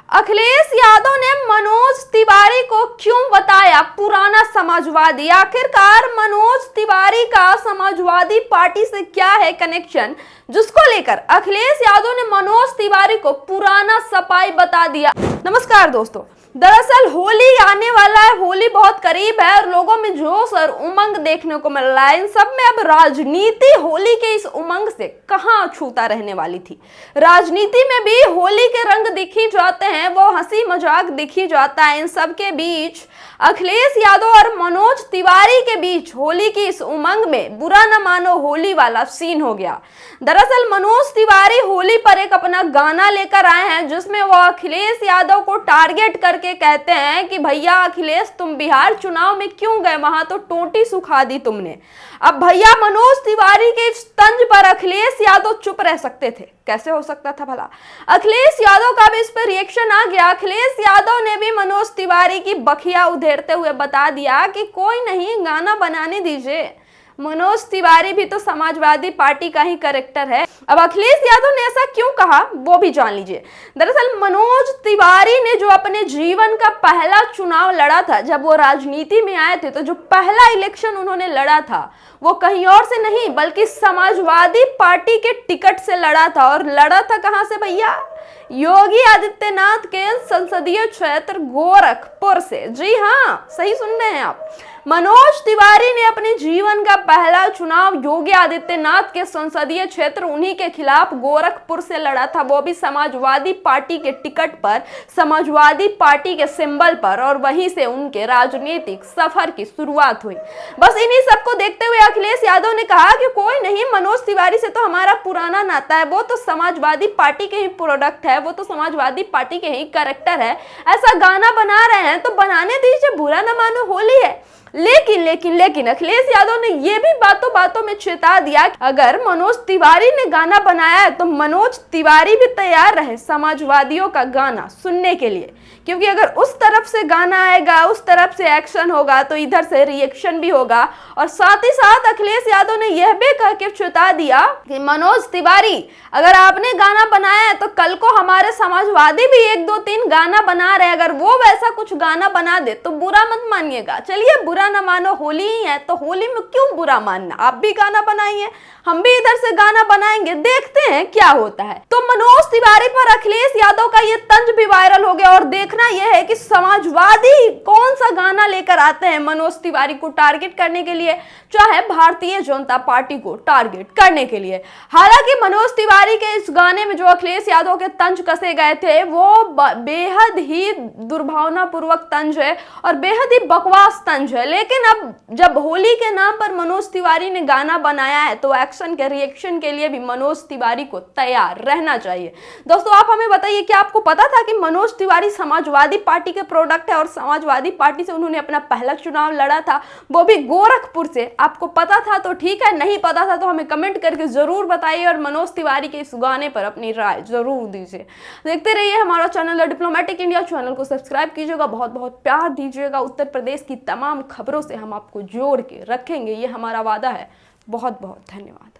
अखिलेश यादव ने मनोज तिवारी को क्यों बताया पुराना समाजवादी? आखिरकार मनोज तिवारी का समाजवादी पार्टी से क्या है कनेक्शन, जिसको लेकर अखिलेश यादव ने मनोज तिवारी को पुराना सफाई बता दिया। नमस्कार दोस्तों, दरअसल होली आने वाला है, होली बहुत करीब है और लोगों में जोश और उमंग देखने को मिल रहा है। इन सब में अब राजनीति होली के इस उमंग से कहां छूता रहने वाली थी। राजनीति में भी होली के रंग दिख ही जाते हैं, वो हंसी मजाक दिख ही जाता है। इन सब के बीच अखिलेश यादव और मनोज तिवारी के बीच होली की इस उमंग में बुरा न मानो होली वाला सीन हो गया। दरअसल मनोज तिवारी होली पर एक अपना गाना लेकर आए हैं, जिसमें वो अखिलेश यादव को टारगेट करके कहते हैं कि भैया अखिलेश, तुम बिहार चुनाव में क्यों गए, वहां तो टोटी सुखा दी तुमने। अब भैया मनोज तिवारी के इस तंज पर अखिलेश यादव चुप रह सकते थे? कैसे हो सकता था भला? अखिलेश यादव का भी इस पर रिएक्शन आ गया। अखिलेश यादव ने भी मनोज तिवारी की बखिया उधेड़ते हुए बता दिया कि कोई नहीं, गाना बनाने दीजिए। मनोज तिवारी भी तो समाजवादी पार्टी का ही कैरेक्टर है। अब अखिलेश यादव ने ऐसा क्यों कहा वो भी जान लीजिए। दरअसल मनोज तिवारी ने जो अपने जीवन का पहला चुनाव लड़ा था, जब वो राजनीति में आए थे, तो जो पहला इलेक्शन उन्होंने लड़ा था वो कहीं और से नहीं बल्कि समाजवादी पार्टी के टिकट से लड़ा था। और लड़ा था कहां से भैया? योगी आदित्यनाथ के संसदीय क्षेत्र गोरखपुर से। जी हाँ, सही सुन रहे हैं आप। मनोज तिवारी ने अपने जीवन का पहला चुनाव योगी आदित्यनाथ के संसदीय क्षेत्र उन्हीं के खिलाफ गोरखपुर से लड़ा था, वो भी समाजवादी पार्टी के टिकट पर, समाजवादी पार्टी के सिंबल पर, और वहीं से उनके राजनीतिक सफर की शुरुआत हुई। बस इन्हीं सबको देखते हुए अखिलेश यादव ने कहा कि कोई नहीं, मनोज तिवारी से तो हमारा पुराना नाता है, वो तो समाजवादी पार्टी के ही प्रोडक्ट है, वो तो समाजवादी पार्टी के ही कैरेक्टर है। ऐसा गाना बना रहे हैं तो बनाने दीजिए, बुरा न मानो, होली है। लेकिन अखिलेश यादव ने यह भी बातों बातों में चेता दिया कि अगर मनोज तिवारी ने गाना बनाया है तो मनोज तिवारी भी तैयार रहे समाजवादियों का गाना सुनने के लिए, क्योंकि अगर उस तरफ से गाना आएगा, उस तरफ से एक्शन होगा, तो इधर से रिएक्शन भी होगा। और साथ ही साथ अखिलेश यादव ने यह भी कह के चेता दिया कि मनोज तिवारी, अगर आपने गाना बनाया है तो कल को हमारे समाजवादी भी 1 2 3 गाना बना रहे हैं, अगर वो वैसा कुछ गाना बना दे तो बुरा मत मानिएगा। चलिए, बुरा न मानो, होली ही है तो होली में क्यों बुरा मानना, आप भी गाना बनाइए, हम भी इधर से गाना बनाएंगे, देखते हैं क्या होता है। तो मनोज तिवारी पर अखिलेश यादव का ये तंज भी वायरल हो गया और देखना यह है कि समाजवादी कौन सा गाना लेकर आते हैं मनोज तिवारी को टारगेट करने के लिए, चाहे भारतीय जनता पार्टी को टारगेट करने के लिए। हालांकि मनोज तिवारी के इस गाने में जो अखिलेश यादव के तंज कसे गए थे वो बेहद ही दुर्भावनापूर्वक तंज है और बेहद ही बकवास तंज है। लेकिन अब जब होली के नाम पर मनोज तिवारी ने गाना बनाया है तो एक्शन के रिएक्शन के लिए भी मनोज तिवारी को तैयार रहना चाहिए। दोस्तों, आप हमें बताइए कि आपको पता था कि मनोज तिवारी समाजवादी पार्टी के प्रोडक्ट है और समाजवादी पार्टी से उन्होंने अपना पहला चुनाव लड़ा था, वो भी गोरखपुर से? आपको पता था तो ठीक है, नहीं पता था तो हमें कमेंट करके जरूर बताइए और मनोज तिवारी के इस गाने पर अपनी राय जरूर दीजिए। देखते रहिए हमारा चैनल डिप्लोमेटिक इंडिया, चैनल को सब्सक्राइब कीजिएगा, बहुत बहुत प्यार दीजिएगा। उत्तर प्रदेश की तमाम खबरों से हम आपको जोड़ के रखेंगे, ये हमारा वादा है। बहुत बहुत धन्यवाद।